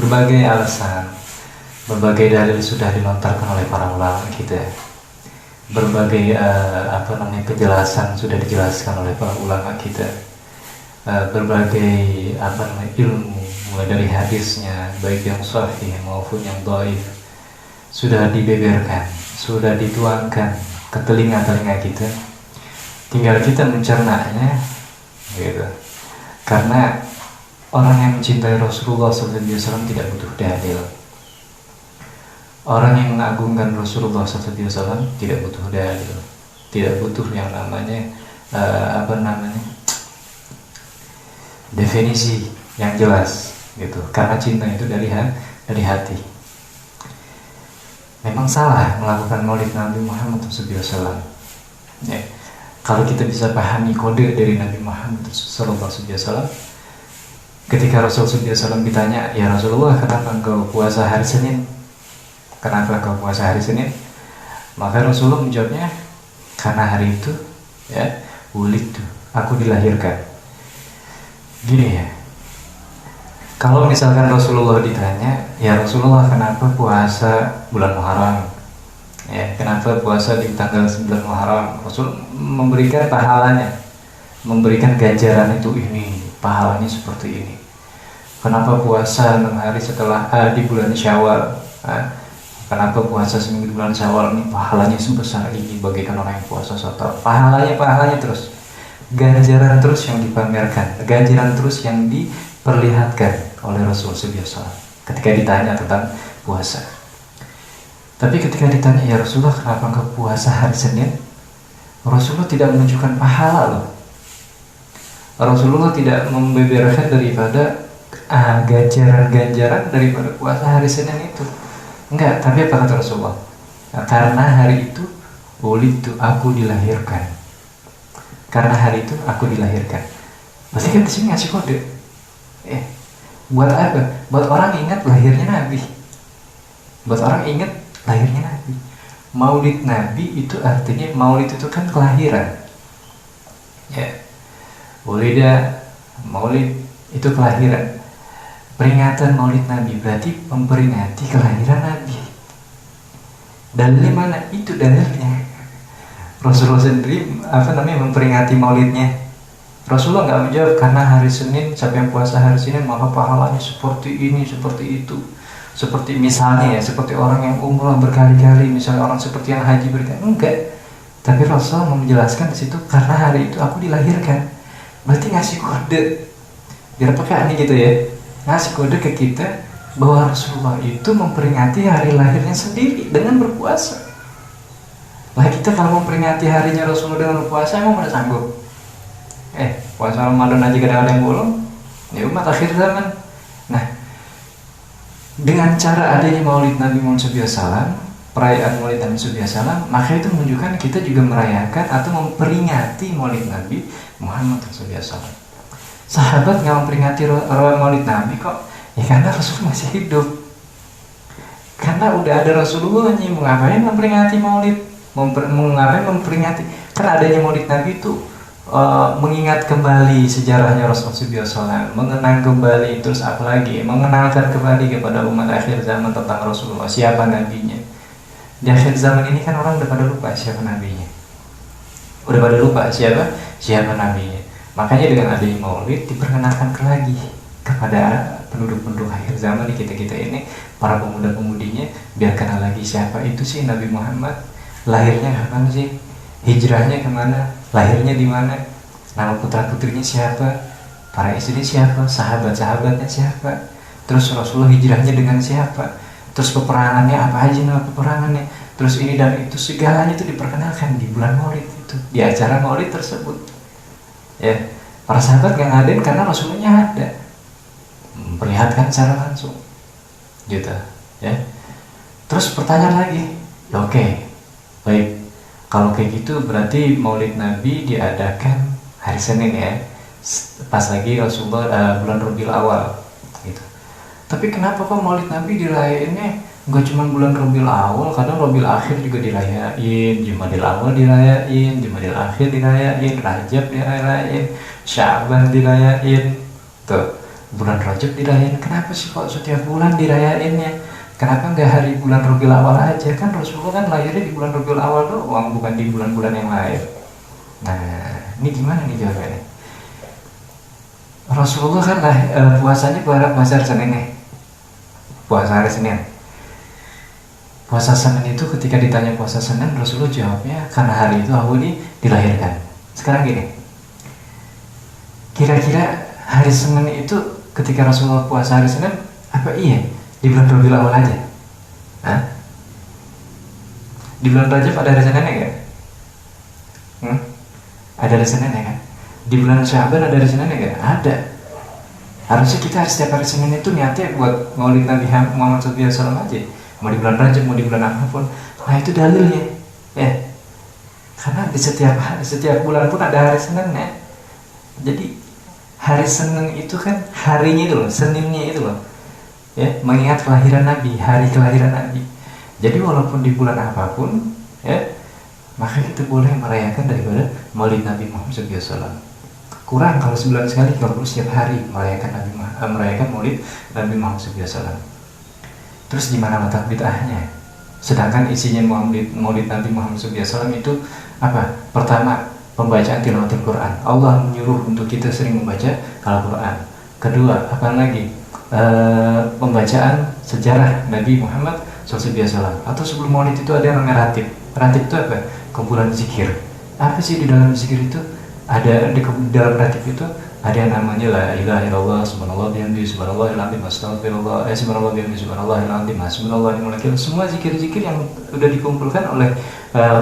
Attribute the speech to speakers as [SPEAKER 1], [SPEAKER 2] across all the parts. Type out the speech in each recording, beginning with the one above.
[SPEAKER 1] berbagai alasan, berbagai dalil sudah dilontarkan oleh para ulama kita. Berbagai penjelasan sudah dijelaskan oleh para ulama kita. Berbagai ilmu, mulai dari hadisnya, baik yang sahih maupun yang dhaif, sudah dibeberkan, sudah dituangkan ke telinga-telinga kita. Tinggal kita mencernanya, gitu. Karena orang yang mencintai Rasulullah SAW tidak butuh dalil. Orang yang mengagungkan Rasulullah SAW tidak butuh dalil, tidak butuh yang namanya definisi yang jelas, gitu. Karena cinta itu dari hati. Memang salah melakukan maulid Nabi Muhammad SAW. Ya. Kalau kita bisa pahami kode dari Nabi Muhammad SAW, ketika Rasulullah SAW ditanya, ya Rasulullah, kenapa engkau puasa hari Senin? Kenapa engkau puasa hari Senin? Maka Rasulullah menjawabnya, karena hari itu, ya, wulidtu, aku dilahirkan. Gini ya, kalau misalkan Rasulullah ditanya, ya Rasulullah, kenapa puasa bulan Muharram? Ya, kenapa puasa di tanggal 9 Muharram? Rasul memberikan pahalanya, memberikan ganjaran itu ini, pahalanya seperti ini. Kenapa puasa 6 hari setelah di bulan Syawal? Kenapa puasa seminggu di bulan Syawal ini pahalanya sebesar ini, bagaikan orang yang puasa 1 tahun? Pahalanya terus, ganjaran terus yang dipamerkan, ganjaran terus yang diperlihatkan oleh Rasulullah SAW ketika ditanya tentang puasa. Tapi ketika ditanya, ya Rasulullah, kenapa engkau puasa hari Senin? Rasulullah tidak menunjukkan pahala loh. Rasulullah tidak membeberkan daripada ganjaran daripada puasa hari Senin itu. Enggak, tapi apa kata Rasulullah? Karena hari itu wulidtu, aku dilahirkan. Karena hari itu aku dilahirkan. Berarti kan di sini ngasih kode. Buat apa? Buat orang ingat lahirnya Nabi. Buat orang ingat lahirnya Nabi. Maulid Nabi itu artinya, maulid itu kan kelahiran. Ya. Maulid itu kelahiran. Peringatan maulid Nabi berarti memperingati kelahiran Nabi. Dalilnya mana? Itu dalilnya. Rasulullah sendiri memperingati maulidnya. Rasulullah nggak menjawab karena hari Senin, siapa yang puasa hari Senin maka pahalanya seperti ini, seperti itu. Seperti misalnya ya, seperti orang yang umrah berkali-kali, misalnya orang seperti yang haji berkali-kali. Enggak. Tapi Rasulullah menjelaskan di situ karena hari itu aku dilahirkan. Berarti ngasih kode. Biar pakai ini gitu ya. Ngasih kode ke kita bahwa Rasulullah itu memperingati hari lahirnya sendiri dengan berpuasa. Lah kita kalau memperingati harinya Rasulullah dengan berpuasa, emang pada sanggup? Puasa Ramadan aja kadang-kadang bolong. Ya umat akhir zaman. Nah, dengan cara adanya maulid Nabi Muhammad SAW, perayaan maulid Nabi SAW, maka itu menunjukkan kita juga merayakan atau memperingati maulid Nabi Muhammad SAW. Sahabat nggak memperingati maulid Nabi kok? Ya karena Rasul masih hidup. Karena udah ada Rasulullah nih, mau ngapain memperingati maulid? Mau ngapain memperingati? Karena adanya maulid Nabi itu mengingat kembali sejarahnya Rasulullah SAW, mengenang kembali, terus apalagi mengenalkan kembali kepada umat akhir zaman tentang Rasulullah, siapa nabinya. Di akhir zaman ini kan orang udah pada lupa siapa nabinya, udah pada lupa siapa nabinya. Makanya dengan adanya maulid diperkenalkan lagi kepada penduduk-penduduk akhir zaman di kita ini, para pemuda-pemudinya, biar kenal lagi siapa itu sih Nabi Muhammad, lahirnya kapan sih, hijrahnya kemana, lahirnya di mana, nama putra-putrinya siapa, para istrinya siapa, sahabat-sahabatnya siapa, terus Rasulullah hijrahnya dengan siapa, terus peperangannya apa aja nama peperangannya, terus ini dan itu, segalanya itu diperkenalkan di bulan maulid itu, di acara maulid tersebut. Ya, para sahabat gak ngadain karena Rasulullahnya ada, memperlihatkan secara langsung, gitu. Ya, terus pertanyaan lagi, oke, baik. Kalau kayak gitu berarti maulid Nabi diadakan hari Senin ya, pas lagi Rasulullah bulan Rabiul Awal gitu. Tapi kenapa kok maulid Nabi dirayainnya nggak cuma bulan Rabiul Awal, kadang Rabiul Akhir juga dirayain, Jumadil Awal dirayain, Jumadil Akhir dirayain, Rajab dirayain, Sya'ban dirayain. Tuh, bulan Rajab dirayain. Kenapa sih kok setiap bulan dirayainnya? Kenapa nggak hari bulan Rabiul Awal aja? Kan Rasulullah kan lahirnya di bulan Rabiul Awal doang, bukan di bulan-bulan yang lain. Nah, ini gimana nih jawabannya? Rasulullah kan puasanya puasa hari Senin nih. Puasa hari Senin. Puasa Senin itu ketika ditanya puasa Senin, Rasulullah jawabnya karena hari itu aku ini dilahirkan. Sekarang gini, kira-kira hari Senin itu ketika Rasulullah puasa hari Senin, apa iya di bulan Rabiul Awal aja? Hah? Di bulan Rajab ada hari Seninnya nggak? Ada hari Seninnya kan? Di bulan Syaban ada hari Seninnya nggak? Ada. Harusnya kita setiap hari Senin itu niatnya buat maulid Nabi Muhammad SAW aja. Mau di bulan Rajab, mau di bulan apapun. Nah itu dalilnya. Ya. Karena di setiap bulan pun ada hari Seninnya. Jadi hari Senin itu kan harinya itu loh, Seninnya itu loh. Ya, mengingat kelahiran Nabi, hari kelahiran Nabi. Jadi walaupun di bulan apapun, ya, maka kita boleh merayakan daripada maulid Nabi Muhammad SAW. Kurang kalau sebulan sekali, kalau setiap hari merayakan maulid Nabi Muhammad SAW. Terus di mana letak bid'ahnya? Sedangkan isinya maulid Nabi Muhammad SAW itu apa? Pertama, pembacaan tilawatul Quran. Allah menyuruh untuk kita sering membaca Al-Quran. Kedua, apa lagi? Pembacaan sejarah Nabi Muhammad SAW. Atau sebelum maulid itu ada yang namanya ratib. Ratib itu apa? Kumpulan zikir. Apa sih di dalam zikir itu? Ada di dalam ratib itu ada yang namanya la ilaha illallah, subhanallah bihamdihi, subhanallahil azim, astagfirullah, subhanallah bihamdihi, subhanallahil azim, subhanallahil mulki. Semua zikir-zikir yang sudah dikumpulkan oleh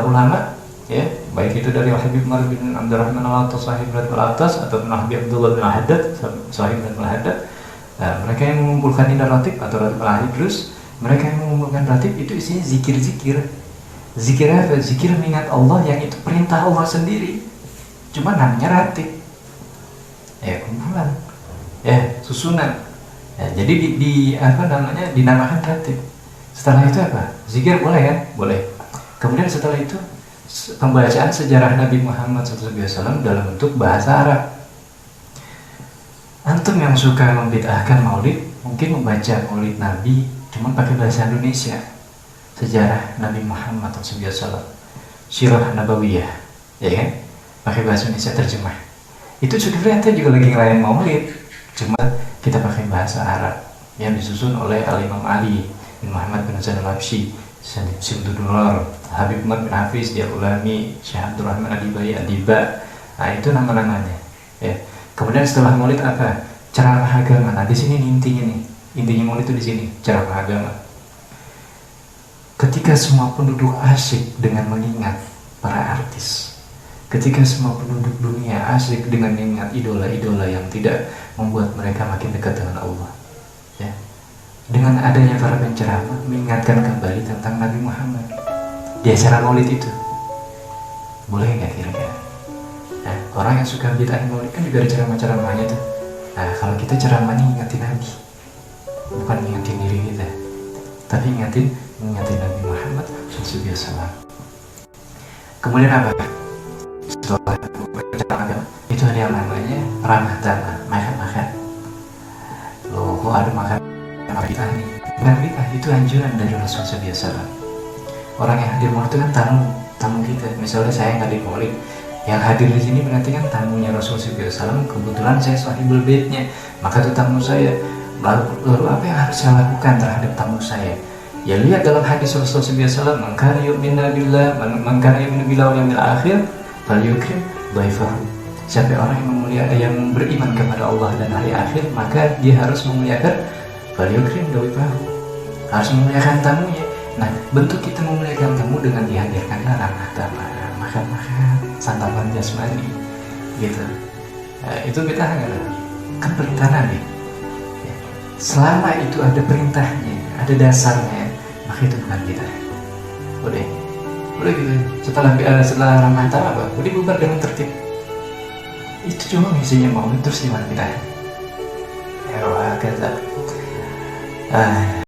[SPEAKER 1] ulama, ya, baik itu dari Habib Umar bin Abdurrahman al-Attas, Sahib al-Attas, atau Habib Abdullah bin Al-Haddad, Sahib al-Haddad. Mereka yang mengumpulkan ini ratib atau ratib al-Idrus, mereka yang mengumpulkan ratib itu isinya zikir-zikir. Zikir apa? Zikir mengingat Allah yang itu perintah Allah sendiri. Cuma namanya ratib. Ya, kumpulan. Ya, susunan. Ya, jadi dinamakan ratib. Setelah itu apa? Zikir boleh kan? Boleh. Kemudian setelah itu pembacaan sejarah Nabi Muhammad SAW dalam bentuk bahasa Arab. Antum yang suka membid'ahkan maulid, mungkin membaca maulid Nabi cuma pakai bahasa Indonesia. Sejarah Nabi Muhammad SAW, Sirah Nabawiyah, ya kan? Pakai bahasa Indonesia terjemah. Itu sebenarnya juga lagi ngerayain maulid, cuma kita pakai bahasa Arab yang disusun oleh Al-Imam Ali bin Muhammad bin Hasan al-Habsyi, Simdudulor, Habib Umar bin Hafiz, Dia Ulami, Syekh Abdurrahman Adibai, Adiba. Nah itu nama-namanya. Ya. Kemudian setelah maulid apa? Ceramah agama. Nah di sini intinya nih, intinya maulid itu di sini, ceramah agama. Ketika semua penduduk asyik dengan mengingat para artis, ketika semua penduduk dunia asyik dengan mengingat idola-idola yang tidak membuat mereka makin dekat dengan Allah, ya. Dengan adanya para penceramah mengingatkan kembali tentang Nabi Muhammad di acara maulid itu, boleh nggak kira-kira? Nah, orang yang suka bid'ah maulid kan juga ada ceramah-ceramahnya tuh. Nah, kalau kita ceramahnya ingatin Nabi, bukan ingatin diri kita, tapi ingatin Nabi Muhammad SAW. Kemudian apa? Setelah ceramah itu ada yang namanya ramah tamah, makan-makan. Loh, kok ada makan bid'ah nih? Bukan bid'ah, itu anjuran dari Rasulullah SAW. Orang yang hadir maulid itu kan tamu kita. Misalnya saya yang hadir maulid, yang hadir di sini berarti kan tamunya Rasulullah SAW. Kebetulan saya sahibul baitnya, maka itu tamu saya. Lalu apa yang harus saya lakukan terhadap tamu saya? Ya lihat dalam hadis Rasulullah SAW, man kana yu'minu billah, man kana yu'minu billahi wal yawmil akhir, falyukrim dhaifahu. Siapa orang yang beriman kepada Allah dan hari akhir, maka dia harus memuliakan falyukrim dhaifahu, harus memuliakan tamunya. Nah, bentuk kita memuliakan tamu dengan dihadirkanlah ramah tamah, makan-makan, santapan jasmani, gitu. Itu kita kan perintah Nabi. Selama itu ada perintahnya, ada dasarnya, maka itu bukan kita. Udah gitu. Setelah ramah tamah apa? Udah bubar dengan tertib. Itu cuma isinya mau terus gimana kita? Ya Allah, kata.